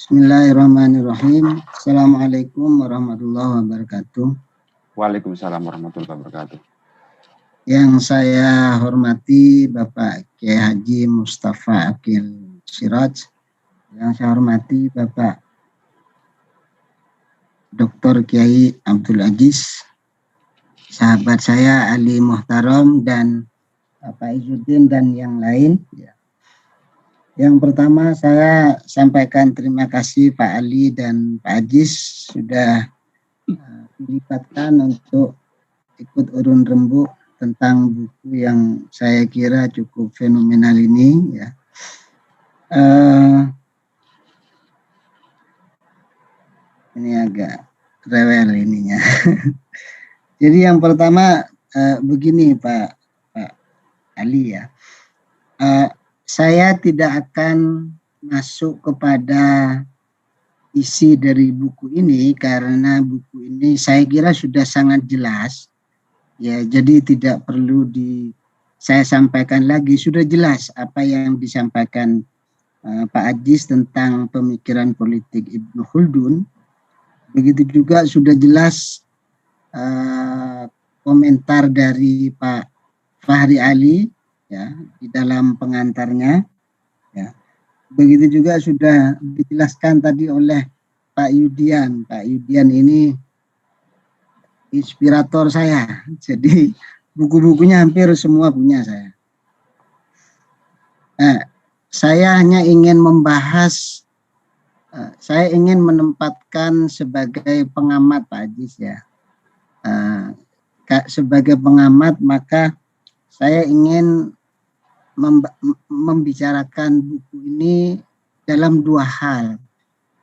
Bismillahirrahmanirrahim. Assalamualaikum warahmatullahi wabarakatuh. Waalaikumsalam warahmatullahi wabarakatuh. Yang saya hormati Bapak Kiai Haji Mustafa Akil Siraj. Yang saya hormati Bapak Dr. Kiai Abdul Aziz. Sahabat saya Ali Muhtaram dan Bapak Izzuddin dan yang lain. Yang pertama saya sampaikan terima kasih Pak Ali dan Pak Aziz sudah dilibatkan untuk ikut urun rembuk tentang buku yang saya kira cukup fenomenal ini ya. Ini agak rewel ininya. Jadi yang pertama begini Pak Ali ya. Saya tidak akan masuk kepada isi dari buku ini karena buku ini saya kira sudah sangat jelas ya, jadi tidak perlu saya sampaikan lagi, sudah jelas apa yang disampaikan Pak Aziz tentang pemikiran politik Ibnu Khaldun. Begitu juga sudah jelas komentar dari Pak Fahri Ali ya di dalam pengantarnya ya. Begitu juga sudah dijelaskan tadi oleh Pak Yudian. Pak Yudian ini inspirator saya. Jadi buku-bukunya hampir semua punya saya. Nah, saya hanya ingin membahas, saya ingin menempatkan sebagai pengamat Pak Aziz ya. Sebagai pengamat maka saya ingin membicarakan buku ini dalam dua hal.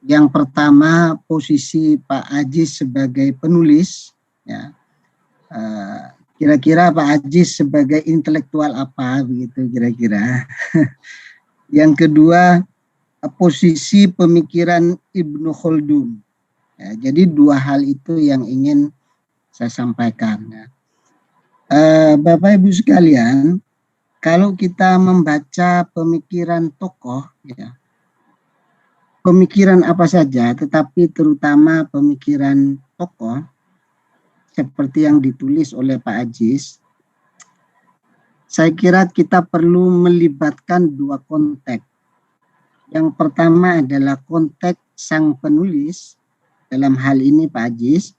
Yang pertama posisi Pak Aziz sebagai penulis ya. Kira-kira Pak Aziz sebagai intelektual apa begitu kira-kira. Yang kedua posisi pemikiran Ibnu Khaldun ya, jadi dua hal itu yang ingin saya sampaikan ya. Bapak Ibu sekalian, kalau kita membaca pemikiran tokoh, ya, pemikiran apa saja, tetapi terutama pemikiran tokoh, seperti yang ditulis oleh Pak Aziz, saya kira kita perlu melibatkan dua konteks. Yang pertama adalah konteks sang penulis, dalam hal ini Pak Aziz.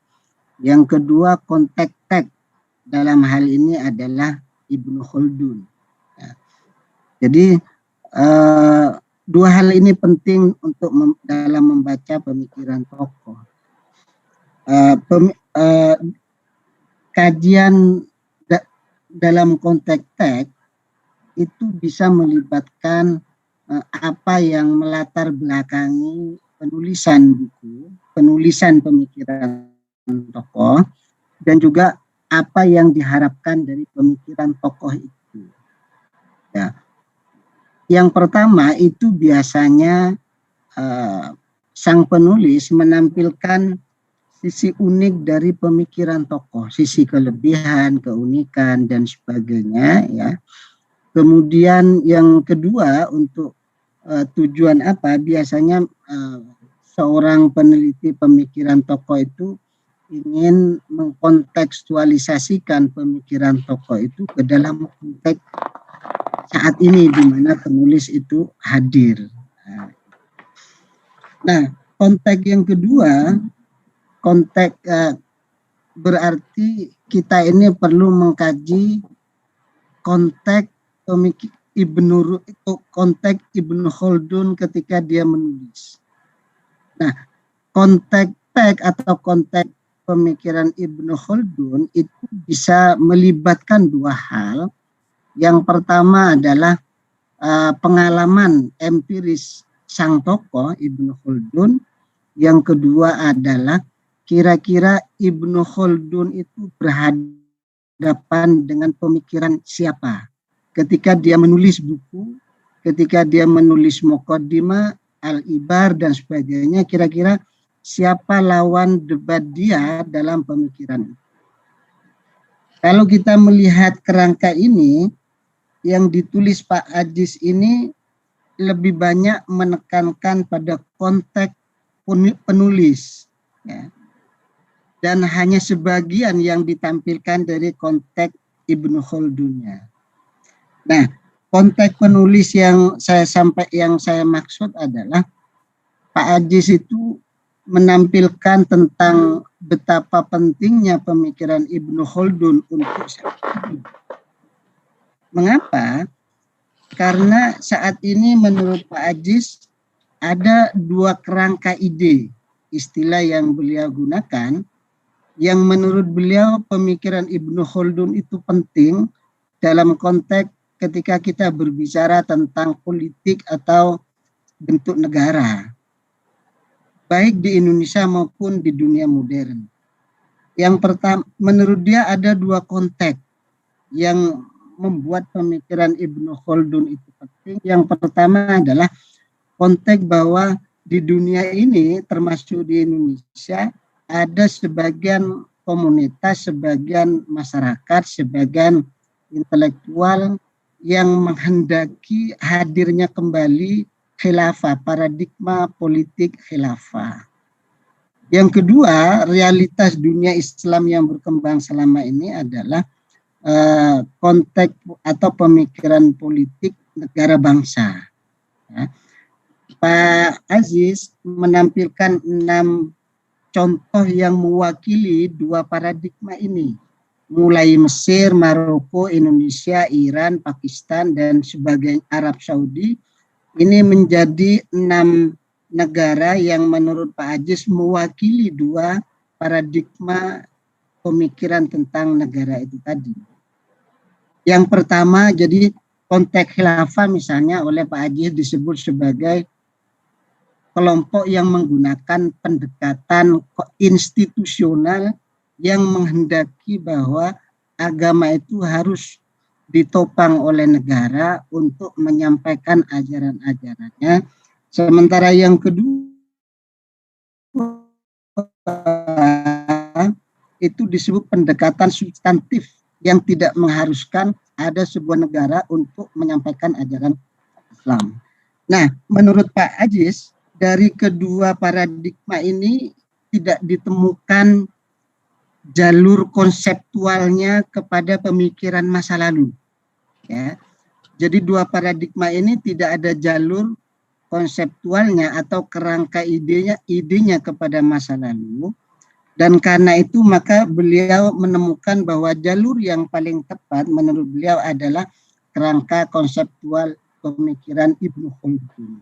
Yang kedua konteks teks, dalam hal ini adalah Ibnu Khaldun. Jadi dua hal ini penting untuk dalam membaca pemikiran tokoh. Kajian dalam konteks teks itu bisa melibatkan apa yang melatar belakangi penulisan buku, penulisan pemikiran tokoh, dan juga apa yang diharapkan dari pemikiran tokoh itu. Ya. Yang pertama itu biasanya sang penulis menampilkan sisi unik dari pemikiran tokoh, sisi kelebihan, keunikan dan sebagainya ya. Kemudian yang kedua untuk tujuan apa? Biasanya seorang peneliti pemikiran tokoh itu ingin mengkontekstualisasikan pemikiran tokoh itu ke dalam konteks saat ini di mana penulis itu hadir. Nah, konteks yang kedua, konteks berarti kita ini perlu mengkaji konteks Ibnu Khaldun ketika dia menulis. Nah, konteks teks atau konteks pemikiran Ibnu Khaldun itu bisa melibatkan dua hal. Yang pertama adalah pengalaman empiris sang tokoh Ibnu Khaldun. Yang kedua adalah kira-kira Ibnu Khaldun itu berhadapan dengan pemikiran siapa ketika dia menulis buku, ketika dia menulis Muqaddimah, Al-Ibar dan sebagainya, kira-kira siapa lawan debat dia dalam pemikiran itu. Kalau kita melihat kerangka ini, yang ditulis Pak Aziz ini lebih banyak menekankan pada konteks penulis, ya, dan hanya sebagian yang ditampilkan dari konteks Ibnu Khaldunnya. Nah, konteks penulis yang saya maksud adalah Pak Aziz itu menampilkan tentang betapa pentingnya pemikiran Ibnu Khaldun untuk saya. Mengapa? Karena saat ini menurut Pak Aziz ada dua kerangka ide, istilah yang beliau gunakan, yang menurut beliau pemikiran Ibnu Khaldun itu penting dalam konteks ketika kita berbicara tentang politik atau bentuk negara, baik di Indonesia maupun di dunia modern. Yang pertama, menurut dia ada dua konteks yang membuat pemikiran Ibnu Khaldun itu penting. Yang pertama adalah konteks bahwa di dunia ini, termasuk di Indonesia, ada sebagian komunitas, sebagian masyarakat, sebagian intelektual yang menghendaki hadirnya kembali khilafah, paradigma politik khilafah. Yang kedua, realitas dunia Islam yang berkembang selama ini adalah konteks atau pemikiran politik negara bangsa. Ya. Pak Aziz menampilkan 6 contoh yang mewakili dua paradigma ini, mulai Mesir, Maroko, Indonesia, Iran, Pakistan, dan sebagian Arab Saudi. Ini menjadi 6 negara yang menurut Pak Aziz mewakili dua paradigma pemikiran tentang negara itu tadi. Yang pertama, jadi konteks khilafah misalnya oleh Pak Aziz disebut sebagai kelompok yang menggunakan pendekatan institusional yang menghendaki bahwa agama itu harus ditopang oleh negara untuk menyampaikan ajaran-ajarannya. Sementara yang kedua itu disebut pendekatan substantif yang tidak mengharuskan ada sebuah negara untuk menyampaikan ajaran Islam. Nah, menurut Pak Aziz, dari kedua paradigma ini tidak ditemukan jalur konseptualnya kepada pemikiran masa lalu. Ya. Jadi dua paradigma ini tidak ada jalur konseptualnya atau kerangka idenya kepada masa lalu. Dan karena itu maka beliau menemukan bahwa jalur yang paling tepat menurut beliau adalah kerangka konseptual pemikiran Ibnu Khaldun.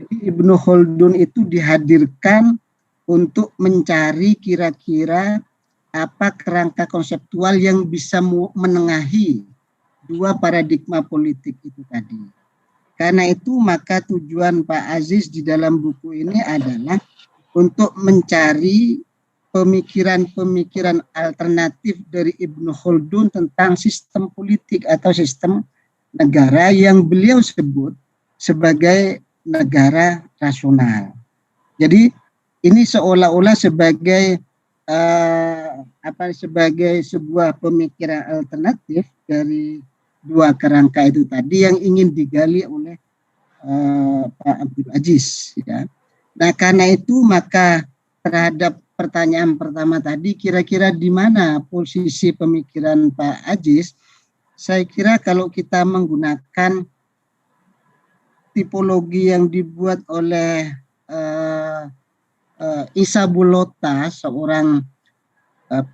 Jadi Ibnu Khaldun itu dihadirkan untuk mencari kira-kira apa kerangka konseptual yang bisa menengahi dua paradigma politik itu tadi. Karena itu maka tujuan Pak Aziz di dalam buku ini adalah untuk mencari pemikiran-pemikiran alternatif dari Ibnu Khaldun tentang sistem politik atau sistem negara yang beliau sebut sebagai negara rasional. Jadi ini seolah-olah sebagai sebagai sebuah pemikiran alternatif dari dua kerangka itu tadi yang ingin digali oleh Pak Abdul Aziz. Ya. Nah karena itu maka terhadap pertanyaan pertama tadi, kira-kira di mana posisi pemikiran Pak Aziz? Saya kira kalau kita menggunakan tipologi yang dibuat oleh Isa Bulota, seorang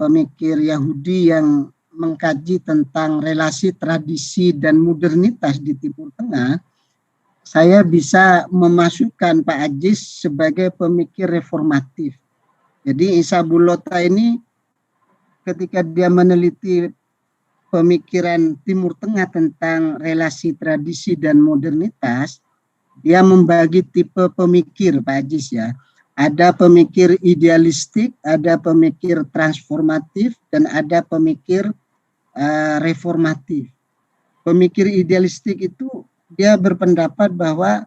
pemikir Yahudi yang mengkaji tentang relasi tradisi dan modernitas di Timur Tengah, saya bisa memasukkan Pak Aziz sebagai pemikir reformatif. Jadi Isa Bulota ini ketika dia meneliti pemikiran Timur Tengah tentang relasi tradisi dan modernitas, dia membagi tipe pemikir Pak Aziz ya. Ada pemikir idealistik, ada pemikir transformatif, dan ada pemikir reformatif. Pemikir idealistik itu dia berpendapat bahwa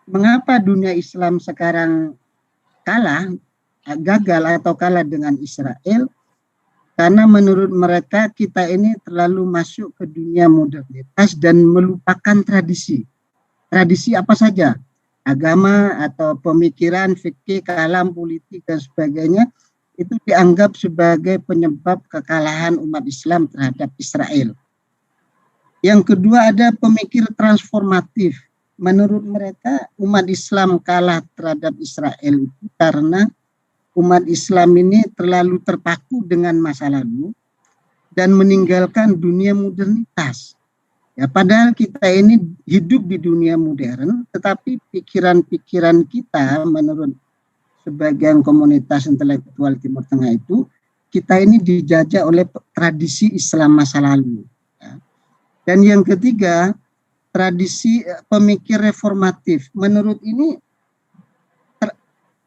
mengapa dunia Islam sekarang gagal atau kalah dengan Israel, karena menurut mereka kita ini terlalu masuk ke dunia modernitas dan melupakan tradisi tradisi apa saja, agama atau pemikiran, fikih, kalam, politik dan sebagainya, itu dianggap sebagai penyebab kekalahan umat Islam terhadap Israel. Yang kedua ada pemikir transformatif. Menurut mereka umat Islam kalah terhadap Israel itu karena umat Islam ini terlalu terpaku dengan masa lalu dan meninggalkan dunia modernitas. Ya, padahal kita ini hidup di dunia modern, tetapi pikiran-pikiran kita menurut sebagian komunitas intelektual Timur Tengah itu, kita ini dijajah oleh tradisi Islam masa lalu. Ya. Dan yang ketiga, tradisi pemikir reformatif. Menurut ini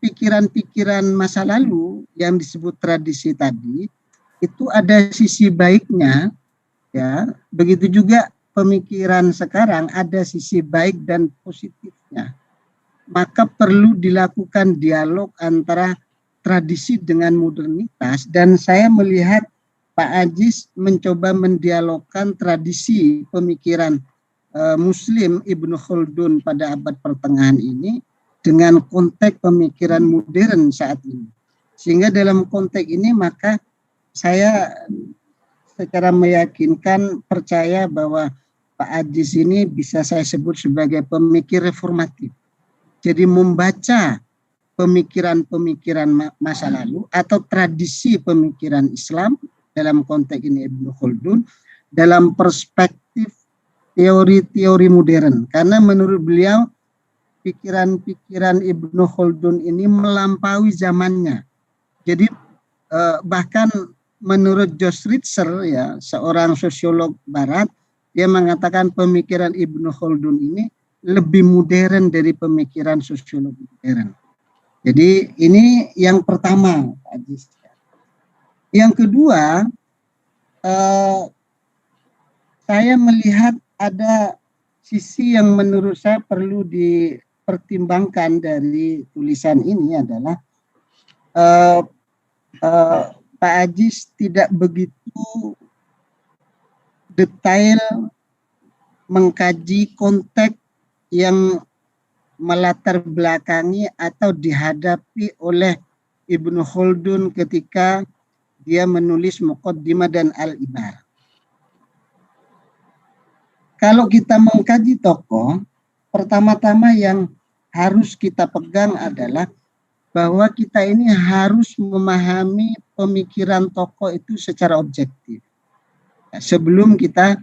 pikiran-pikiran masa lalu yang disebut tradisi tadi itu ada sisi baiknya, ya. Begitu juga pemikiran sekarang ada sisi baik dan positifnya. Maka perlu dilakukan dialog antara tradisi dengan modernitas, dan saya melihat Pak Aziz mencoba mendialogkan tradisi pemikiran Muslim Ibnu Khaldun pada abad pertengahan ini dengan konteks pemikiran modern saat ini. Sehingga dalam konteks ini maka saya secara meyakinkan percaya bahwa Pak Aziz ini bisa saya sebut sebagai pemikir reformatif. Jadi membaca pemikiran-pemikiran masa lalu atau tradisi pemikiran Islam, dalam konteks ini Ibnu Khaldun, dalam perspektif teori-teori modern. Karena menurut beliau pikiran-pikiran Ibnu Khaldun ini melampaui zamannya. Jadi bahkan menurut Josh Ritzer, ya, seorang sosiolog barat, dia mengatakan pemikiran Ibnu Khaldun ini lebih modern dari pemikiran sosiologi modern. Jadi ini yang pertama, Pak Aziz. Yang kedua, saya melihat ada sisi yang menurut saya perlu dipertimbangkan dari tulisan ini adalah Pak Aziz tidak begitu detail mengkaji konteks yang melatar belakangi atau dihadapi oleh Ibnu Khaldun ketika dia menulis Muqaddimah dan Al-Ibar. Kalau kita mengkaji tokoh, pertama-tama yang harus kita pegang adalah bahwa kita ini harus memahami pemikiran tokoh itu secara objektif. Sebelum kita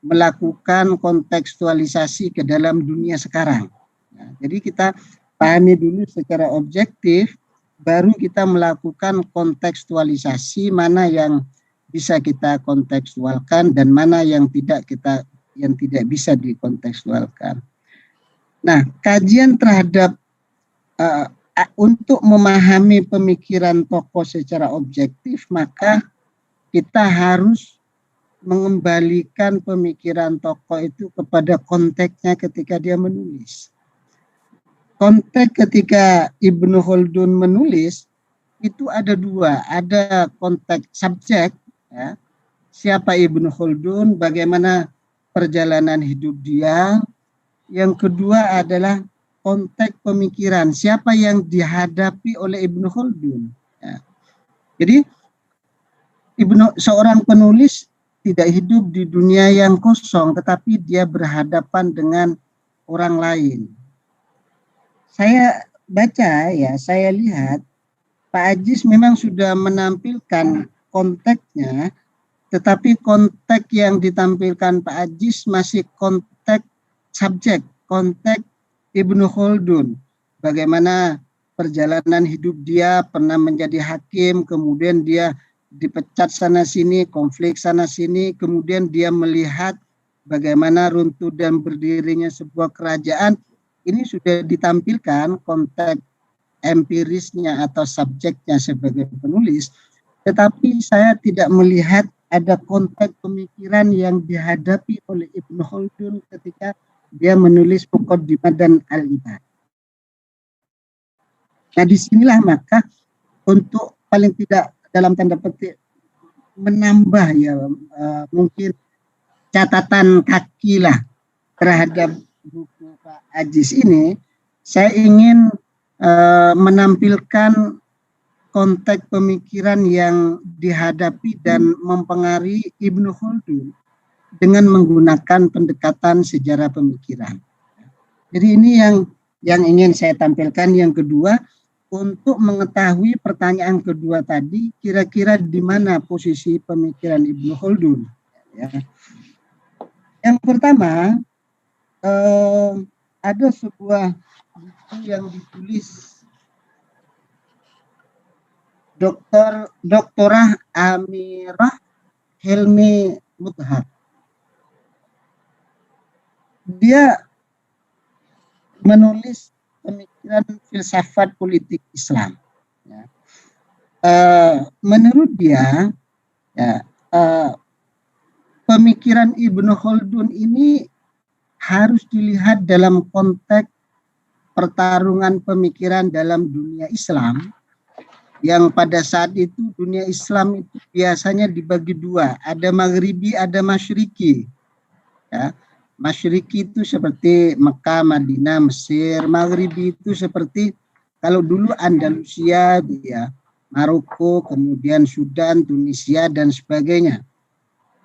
melakukan kontekstualisasi ke dalam dunia sekarang. Nah, jadi kita pahami dulu secara objektif, baru kita melakukan kontekstualisasi mana yang bisa kita kontekstualkan dan mana yang tidak bisa dikontekstualkan. Nah, kajian terhadap untuk memahami pemikiran tokoh secara objektif, maka kita harus mengembalikan pemikiran tokoh itu kepada konteksnya ketika dia menulis. Konteks ketika Ibnu Khaldun menulis itu ada dua, ada konteks subjek, ya, siapa Ibnu Khaldun, bagaimana perjalanan hidup dia. Yang kedua adalah konteks pemikiran, siapa yang dihadapi oleh Ibnu Khaldun. Ya. Jadi seorang penulis tidak hidup di dunia yang kosong, tetapi dia berhadapan dengan orang lain. Saya baca, ya, saya lihat Pak Aziz memang sudah menampilkan konteksnya, tetapi konteks yang ditampilkan Pak Aziz masih konteks subjek, konteks Ibnu Khaldun. Bagaimana perjalanan hidup dia, pernah menjadi hakim, kemudian dia dipecat sana sini, konflik sana sini, kemudian dia melihat bagaimana runtuh dan berdirinya sebuah kerajaan. Ini sudah ditampilkan konteks empirisnya atau subjeknya sebagai penulis, tetapi saya tidak melihat ada konteks pemikiran yang dihadapi oleh Ibnu Khaldun ketika dia menulis Muqaddimah dan Al-Ibar. Nah, disinilah maka untuk paling tidak dalam tanda petik menambah, ya, mungkin catatan kaki lah terhadap buku Pak Ajis ini, saya ingin menampilkan konteks pemikiran yang dihadapi dan mempengaruhi Ibnu Khaldun dengan menggunakan pendekatan sejarah pemikiran. Jadi ini yang ingin saya tampilkan. Yang kedua, untuk mengetahui pertanyaan kedua tadi, kira-kira di mana posisi pemikiran Ibnu Khaldun. Ya. Yang pertama, ada sebuah buku yang ditulis Doktorah Amirah Helmi Mutahar. Dia menulis pemikiran filsafat politik Islam. Ya. Menurut dia, ya, pemikiran Ibnu Khaldun ini harus dilihat dalam konteks pertarungan pemikiran dalam dunia Islam, yang pada saat itu dunia Islam itu biasanya dibagi dua, ada Maghribi, ada Masyriki. Ya. Masyriki itu seperti Mekah, Madinah, Mesir. Maghribi itu seperti kalau dulu Andalusia, ya, Maroko, kemudian Sudan, Tunisia, dan sebagainya.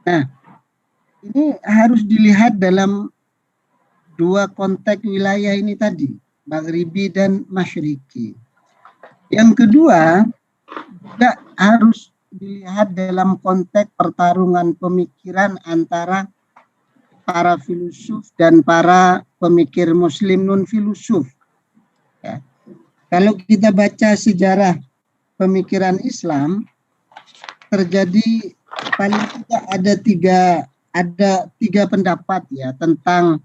Nah, ini harus dilihat dalam dua konteks wilayah ini tadi, Maghribi dan Masyriki. Yang kedua, juga harus dilihat dalam konteks pertarungan pemikiran antara para filosof dan para pemikir Muslim non filosof. Ya. Kalau kita baca sejarah pemikiran Islam, terjadi paling tidak ada tiga pendapat ya tentang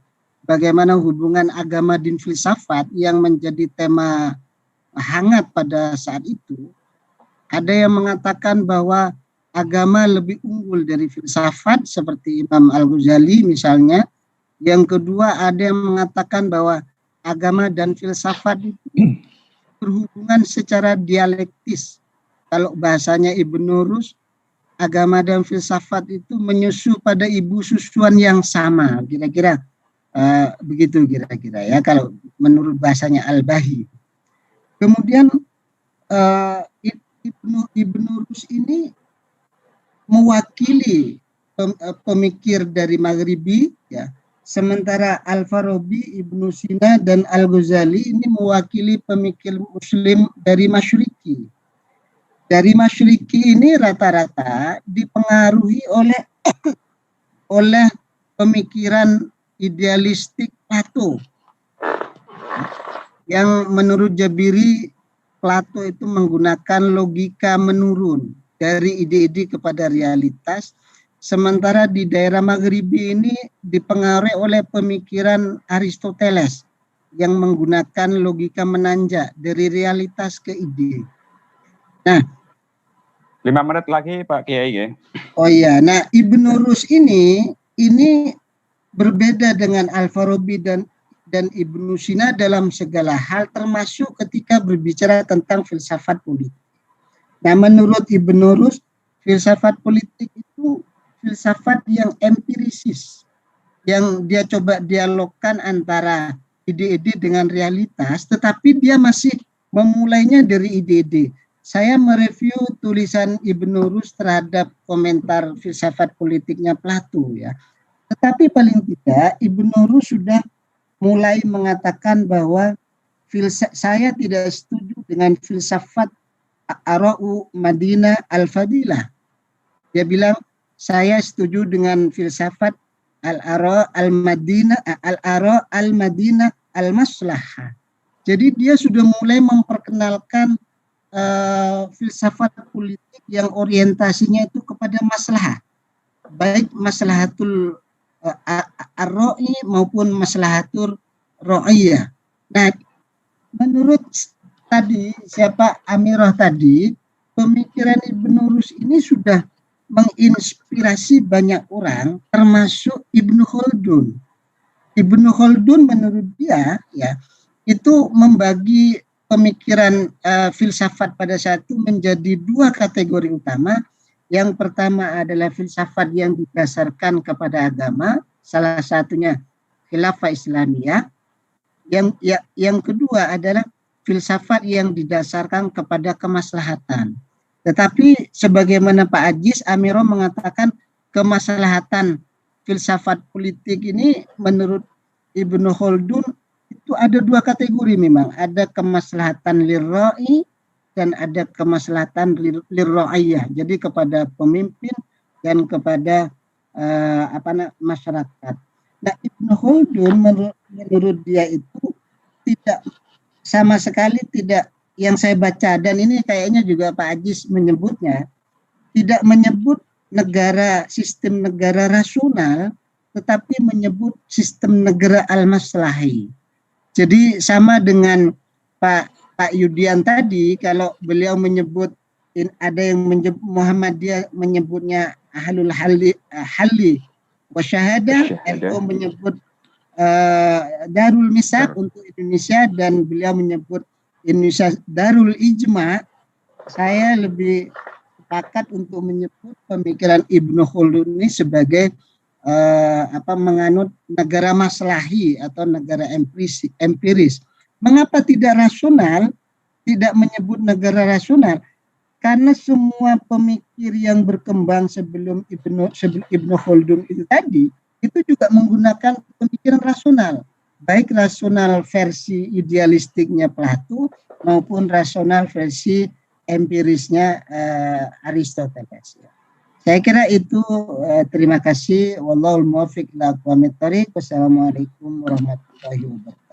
bagaimana hubungan agama dan filsafat yang menjadi tema hangat pada saat itu. Ada yang mengatakan bahwa agama lebih unggul dari filsafat seperti Imam Al-Ghazali misalnya. Yang kedua, ada yang mengatakan bahwa agama dan filsafat itu berhubungan secara dialektis. Kalau bahasanya Ibnu Rus, agama dan filsafat itu menyusu pada ibu susuan yang sama, kira-kira begitu kira-kira ya kalau menurut bahasanya Al-Bahi. Kemudian Ibnu Rus ini mewakili pemikir dari Maghribi, ya, sementara Al-Farabi, Ibnu Sina, dan Al-Ghazali ini mewakili pemikir Muslim dari Masyriki. Dari Masyriki ini rata-rata dipengaruhi oleh pemikiran idealistik Plato, yang menurut Jabiri, Plato itu menggunakan logika menurun dari ide-ide kepada realitas, sementara di daerah Maghribi ini dipengaruhi oleh pemikiran Aristoteles yang menggunakan logika menanjak dari realitas ke ide. Nah, 5 menit lagi Pak Kiai ya. Oh iya, nah Ibnu Rus ini berbeda dengan Al-Farabi dan Ibnu Sina dalam segala hal, termasuk ketika berbicara tentang filsafat politik. Nah, menurut Ibnu Rus, filsafat politik itu filsafat yang empirisis, yang dia coba dialogkan antara ide-ide dengan realitas, tetapi dia masih memulainya dari ide-ide. Saya mereview tulisan Ibnu Rus terhadap komentar filsafat politiknya Plato ya. Tetapi paling tidak Ibnu Rus sudah mulai mengatakan bahwa saya tidak setuju dengan filsafat Ara'u Madinah Al-Fadilah. Dia bilang saya setuju dengan filsafat Al-Ara' Al-Madinah Al-Ara' Al-Madinah Al-Maslahah. Jadi dia sudah mulai memperkenalkan filsafat politik yang orientasinya itu kepada maslahat, baik maslahatul ar-ra'i maupun maslahatul ra'iyah. Nah, menurut tadi siapa Amirah tadi, pemikiran Ibnu Rus ini sudah menginspirasi banyak orang, termasuk Ibnu Khaldun. Ibnu Khaldun menurut dia ya itu membagi pemikiran filsafat pada saat itu menjadi dua kategori utama. Yang pertama adalah filsafat yang didasarkan kepada agama, salah satunya khilafah Islamiyah. Yang kedua adalah filsafat yang didasarkan kepada kemaslahatan. Tetapi sebagaimana Pak Ajis, Amiro mengatakan kemaslahatan filsafat politik ini menurut Ibnu Khaldun itu ada dua kategori memang. Ada kemaslahatan lirra'i dan ada kemaslahatan lirra'iyah. Jadi kepada pemimpin dan kepada masyarakat. Nah, Ibnu Khaldun menurut dia itu tidak sama sekali tidak, yang saya baca dan ini kayaknya juga Pak Ajis menyebutnya, tidak menyebut sistem negara rasional, tetapi menyebut sistem negara al-maslahi. Jadi sama dengan Pak Yudian tadi, kalau beliau menyebut, ada yang menyebut Muhammadiyah menyebutnya ahlul halli wa syahadah, NU menyebut Darul Misak untuk Indonesia, dan beliau menyebut Indonesia Darul Ijma. Saya lebih sepakat untuk menyebut pemikiran Ibnu Khaldun ini sebagai menganut negara maslahi atau negara empiris. Mengapa tidak rasional? Tidak menyebut negara rasional? Karena semua pemikir yang berkembang sebelum Ibnu Khaldun itu tadi, itu juga menggunakan pemikiran rasional, baik rasional versi idealistiknya Plato maupun rasional versi empirisnya Aristoteles. Saya kira itu. Terima kasih. Wallahul muwaffiq ila aqwamit thoriq. Wassalamualaikum warahmatullahi wabarakatuh.